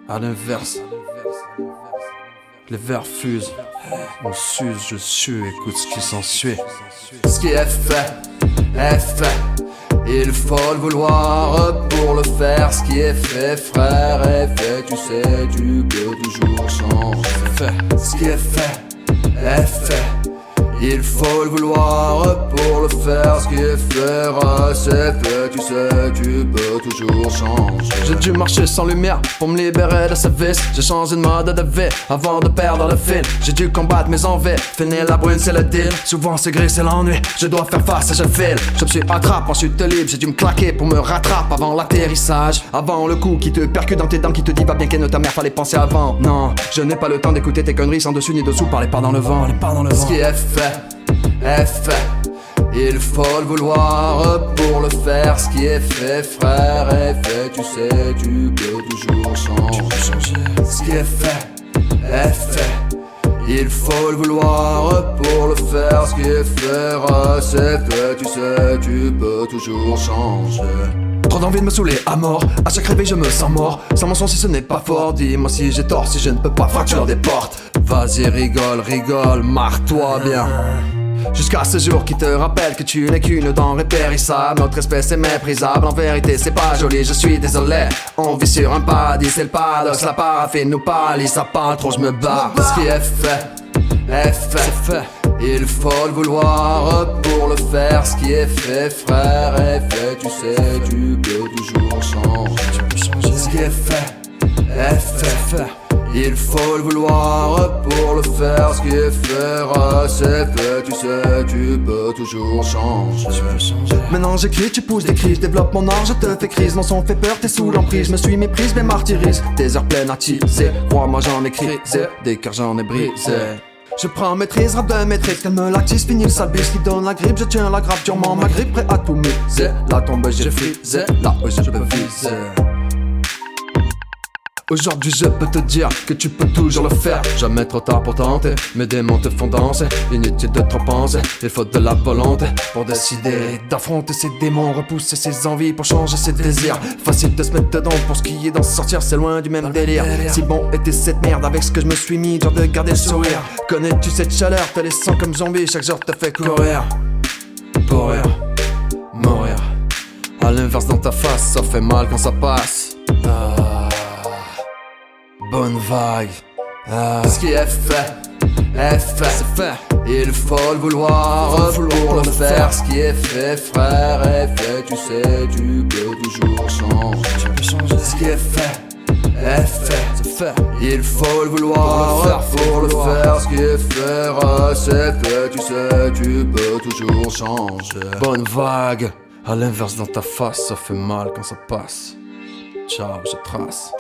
À l'inverse, les vers fusent, on s'use, je sue, écoute ce qui s'ensuit. Ce qui est fait, il faut le vouloir pour le faire. Ce qui est fait, frère, est fait, tu sais, tu peux toujours changer. Ce qui est fait, il faut le vouloir pour le faire. Ce qui est fait, c'est fait, tu sais, tu peux toujours changer. J'ai dû marcher sans lumière pour me libérer de ce vice. J'ai changé de mode de vie avant de perdre le fil. J'ai dû combattre mes envies, finir la brune c'est le deal. Souvent c'est gris c'est l'ennui, je dois faire face et je file. Je me suis attrape en chute libre, j'ai dû me claquer pour me rattraper avant l'atterrissage. Avant le coup qui te percute dans tes dents, qui te dit va bien qu'elle ne ta mère, fallait penser avant. Non, je n'ai pas le temps d'écouter tes conneries sans dessus ni dessous, par les pas dans le vent. Ce qui est fait, il faut le vouloir pour le faire. Ce qui est fait, frère, est fait, tu sais, tu peux toujours changer. Ce qui est fait, il faut le vouloir pour le faire. Ce qui est fait, c'est fait, tu sais, tu peux toujours changer. Trop d'envie de me saouler à mort, à chaque réveil je me sens mort. Sans mon son si ce n'est pas fort, dis-moi si j'ai tort, si je ne peux pas fracturer des portes. Vas-y rigole, marre-toi bien. Jusqu'à ce jour qui te rappelle que tu n'es qu'une denrée périssable. Notre espèce est méprisable, en vérité c'est pas joli, je suis désolé. On vit sur un paradis, c'est le paradoxe, la paraffine nous pâlit, ça parle trop, je me barre. Ce qui est fait, il faut le vouloir pour le faire. Ce qui est fait, frère, est fait, tu sais, tu peux toujours changer. Ce qui est fait, il faut le vouloir pour le faire. Ce qui est fait, c'est fait, tu sais, tu peux toujours changer. Maintenant j'écris, tu pousses des cris, je développe mon art, je te fais crise. Mon son fait peur, t'es sous l'emprise, je me suis méprise, mais martyrise. Des heures pleines à teaser, crois-moi j'en ai crisé, des cœurs j'en ai brisé. Je prends maîtrise, rap de maîtrise, calme l'actis, fini le sale bis qui donne la grippe. Je tiens la grappe durement, ma grippe, prêt à tout miser. La tombe j'ai frisé, là où je peux viser. Aujourd'hui je peux te dire que tu peux toujours le faire. Jamais trop tard pour tenter, mes démons te font danser. Inutile de trop penser, il faut de la volonté pour décider d'affronter ces démons, repousser ses envies pour changer ses désirs. Facile de se mettre dedans, pour ce qui est d'en sortir c'est loin du même délire. Si bon était cette merde avec ce que je me suis mis, dur de garder le sourire. Connais-tu cette chaleur, te laissant comme zombie, chaque jour te fait courir. Pour rire, mourir. À l'inverse dans ta face, ça fait mal quand ça passe. Bonne vague. Ce qui est fait, c'est fait. Il faut le vouloir pour le faire. Ce qui est fait, frère, est fait, tu sais, tu peux toujours changer. Ce qui est fait, c'est fait. Il faut le vouloir pour le faire. Ce qui est fait, c'est fait, tu sais, tu peux toujours changer. Bonne vague. À l'inverse dans ta face, ça fait mal quand ça passe. Ciao, je trace.